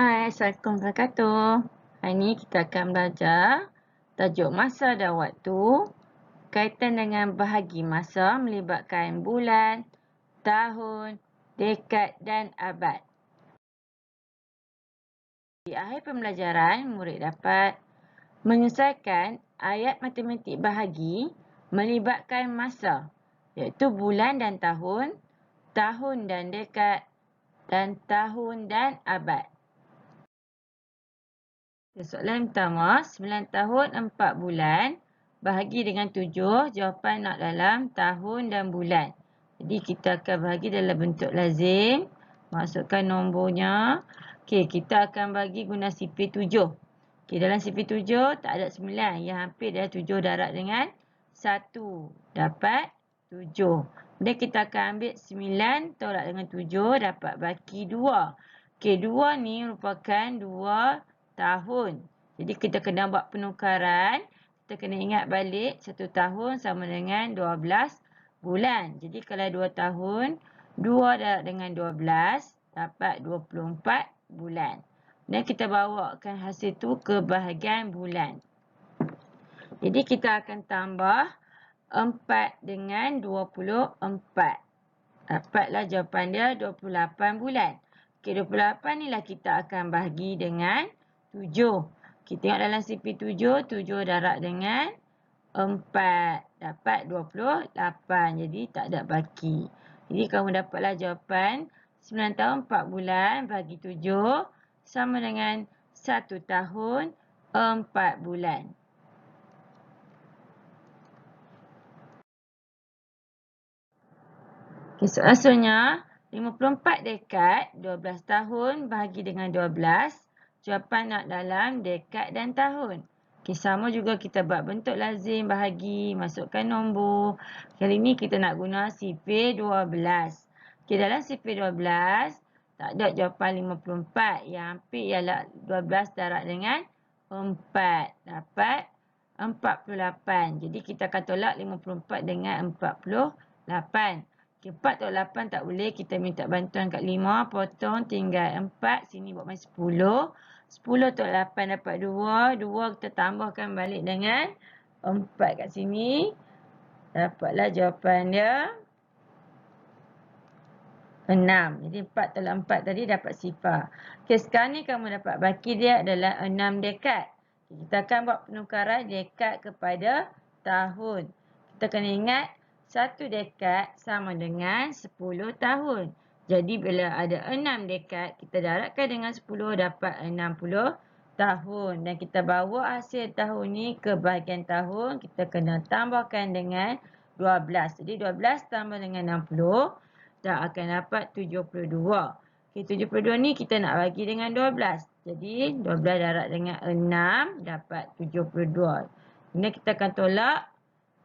Hai, Assalamualaikum warahmatullahi wabarakatuh. Hari ini kita akan belajar tajuk masa dan waktu kaitan dengan bahagi masa melibatkan bulan, tahun, dekad dan abad. Di akhir pembelajaran, murid dapat menyelesaikan ayat matematik bahagi melibatkan masa, iaitu bulan dan tahun, tahun dan dekad, dan tahun dan abad. Soalan pertama, 9 tahun 4 bulan bahagi dengan 7, jawapan nak dalam tahun dan bulan. Jadi kita akan bahagi dalam bentuk lazim, masukkan nombornya. Okey, kita akan bagi guna sifir 7. Okey, dalam sifir 7 tak ada 9, yang hampir dah 7 darab dengan 1, dapat 7. Kemudian kita akan ambil 9 tolak dengan 7, dapat baki 2. Okey, 2 ni merupakan 2 tahun. Jadi kita kena buat penukaran. Kita kena ingat balik 1 tahun sama dengan 12 bulan. Jadi kalau 2 tahun, 2 darab dengan 12 dapat 24 bulan. Dan kita bawakan hasil tu ke bahagian bulan. Jadi kita akan tambah 4 dengan 24. Dapatlah jawapan dia 28 bulan. Okey, 28 ni lah kita akan bahagi dengan 7. Kita tengok dalam sifir 7, 7 darab dengan 4. Dapat 28. Jadi tak ada baki. Jadi kamu dapatlah jawapan 9 tahun 4 bulan bagi 7 sama dengan 1 tahun 4 bulan. Okay, soalan seterusnya, 54 dekad 12 tahun bahagi dengan 12. Jawapan nak dalam dekad dan tahun. Okay, sama juga kita buat bentuk lazim bahagi, masukkan nombor. Kali ni kita nak guna sifir 12. Okay, dalam sifir 12, tak ada jawapan 54. Yang hampir ialah 12 darab dengan 4. Dapat 48. Jadi kita akan tolak 54 dengan 48. 4 tolak 8 tak boleh. Kita minta bantuan kat 5. Potong tinggal 4. Sini buat main 10. 10 tolak 8 dapat 2. 2 kita tambahkan balik dengan 4 kat sini. Dapatlah jawapan dia 6. Jadi 4 tolak 4 tadi dapat sifar. Okay, sekarang ni kamu dapat baki dia adalah 6 dekad. Kita akan buat penukaran dekad kepada tahun. Kita kena ingat 1 dekad sama dengan 10 tahun. Jadi bila ada 6 dekad, kita darabkan dengan 10 dapat 60 tahun. Dan kita bawa hasil tahun ni ke bahagian tahun, kita kena tambahkan dengan 12. Jadi 12 tambah dengan 60, tak akan dapat 72. Okay, 72 ni kita nak bagi dengan 12. Jadi 12 darab dengan 6 dapat 72. Kemudian kita akan tolak,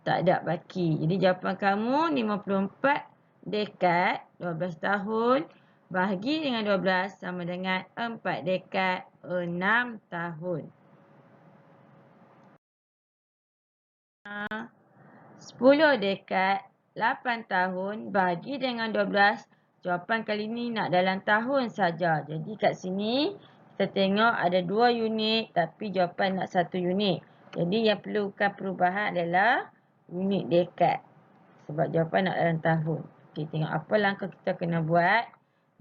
tak ada baki. Jadi jawapan kamu 54 dekad 12 tahun bahagi dengan 12 sama dengan 4 dekad 6 tahun. 10 dekad 8 tahun bahagi dengan 12. Jawapan kali ni nak dalam tahun saja. Jadi kat sini kita tengok ada 2 unit tapi jawapan nak 1 unit. Jadi yang perlukan perubahan adalah unit dekad. Sebab jawapan nak dalam tahun. Okey, tengok apa langkah kita kena buat.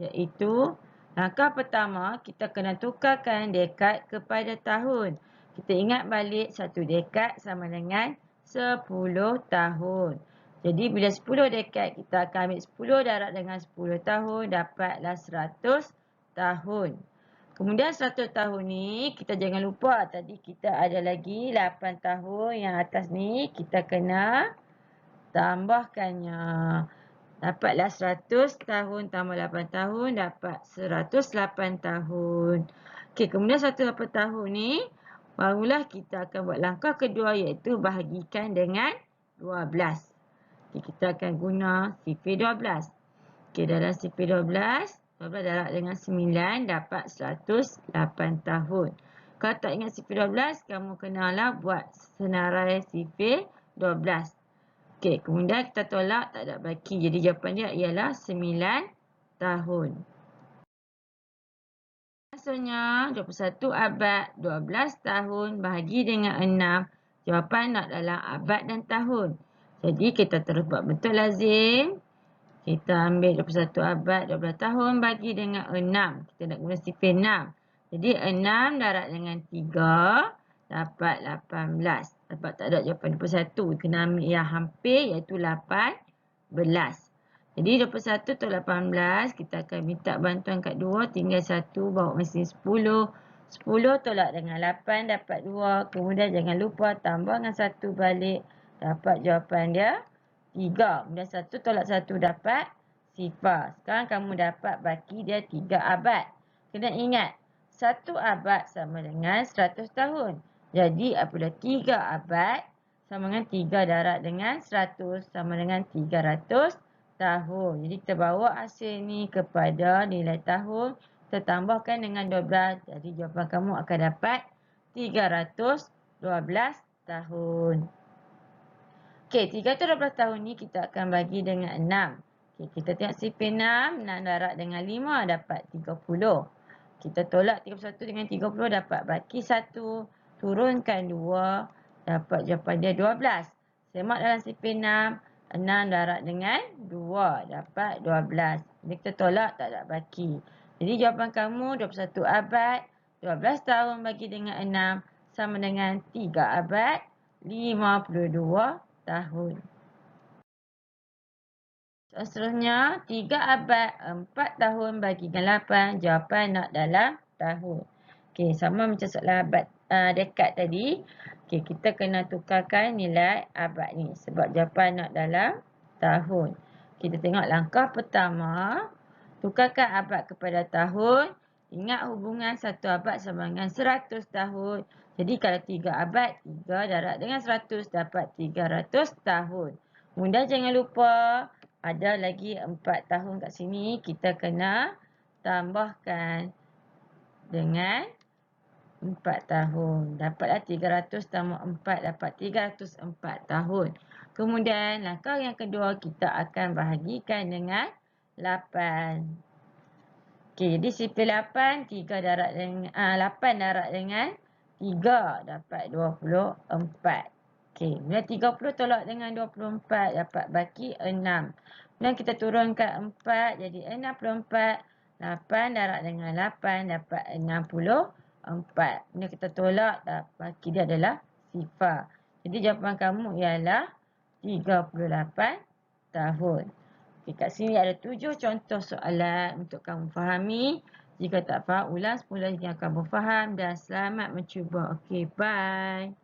Iaitu langkah pertama kita kena tukarkan dekad kepada tahun. Kita ingat balik 1 dekad sama dengan 10 tahun. Jadi bila 10 dekad kita akan ambil 10 darab dengan 10 tahun dapatlah 100 tahun. Kemudian 100 tahun ni kita jangan lupa tadi kita ada lagi 8 tahun yang atas ni kita kena tambahkannya. Dapatlah 100 tahun tambah 8 tahun dapat 108 tahun. Okey, kemudian 108 tahun ni barulah kita akan buat langkah kedua iaitu bahagikan dengan 12. Okey, kita akan guna sifir 12. Okey, dalam sifir 12, 12 darab dengan 9 dapat 108 tahun. Kalau tak ingat sifir 12, kamu kenalah buat senarai sifir 12. Okey, kemudian kita tolak, tak ada baki. Jadi jawapan dia ialah 9 tahun. 9 seterusnya, 21 abad, 12 tahun bahagi dengan 6. Jawapan nak dalam abad dan tahun. Jadi kita terus buat bentuk lazim. Kita ambil 21 abad, 12 tahun bagi dengan 6. Kita nak guna sifir 6. Jadi 6 darab dengan 3 dapat 18. Dapat tak ada jawapan 21. Kena ambil yang hampir iaitu 18. Jadi 21 tolak 18. Kita akan minta bantuan kat 2. Tinggal 1 bawa mesin 10. 10 tolak dengan 8 dapat 2. Kemudian jangan lupa tambah dengan 1 balik. Dapat jawapan dia 3. Kemudian 1 tolak 1 dapat 0. Sekarang kamu dapat baki dia 3 abad. Kena ingat, 1 abad sama dengan 100 tahun. Jadi apabila 3 abad sama dengan 3 darab dengan 100 sama dengan 300 tahun. Jadi kita bawa hasil ni kepada nilai tahun. Kita tambahkan dengan 12. Jadi jawapan kamu akan dapat 312 tahun. Okey, 312 tahun ni kita akan bagi dengan 6. Okey, kita tengok sifir 6. 6 darab dengan 5 dapat 30. Kita tolak 31 dengan 30 dapat baki 1. Turunkan 2 dapat jawapan dia 12. Semak dalam sifir 6. 6 darab dengan 2 dapat 12. Jadi kita tolak tak ada baki. Jadi jawapan kamu 21 abad, 12 tahun bagi dengan 6 sama dengan 3 abad, 52 tahun. Seterusnya, 3 abad, 4 tahun bagi dengan 8. Jawapan nak dalam tahun. Okey, sama macam soalan abad dekad tadi. Okey, kita kena tukarkan nilai abad ni sebab jawapan nak dalam tahun. Kita tengok langkah pertama. Tukarkan abad kepada tahun. Ingat hubungan 1 abad sama dengan 100 tahun. Jadi kalau 3 abad, 3 darab dengan 100 dapat 300 tahun. Kemudian jangan lupa ada lagi 4 tahun kat sini. Kita kena tambahkan dengan 4 tahun. Dapatlah 300 tambah 4 dapat 304 tahun. Kemudian langkah yang kedua kita akan bahagikan dengan 8. Okey, jadi sifir 8, 3 darab dengan 8 darab dengan 3 dapat 24. Okey, kemudian 30 tolak dengan 24 dapat baki 6. Kemudian kita turunkan 4 jadi 64. 8 darab dengan 8 dapat 64. Kemudian kita tolak baki dia adalah 0. Jadi jawapan kamu ialah 38 tahun. Okay, kat sini ada 7 contoh soalan untuk kamu fahami. Jika tak faham, ulang semula hingga kamu faham dan selamat mencuba. Okey, bye.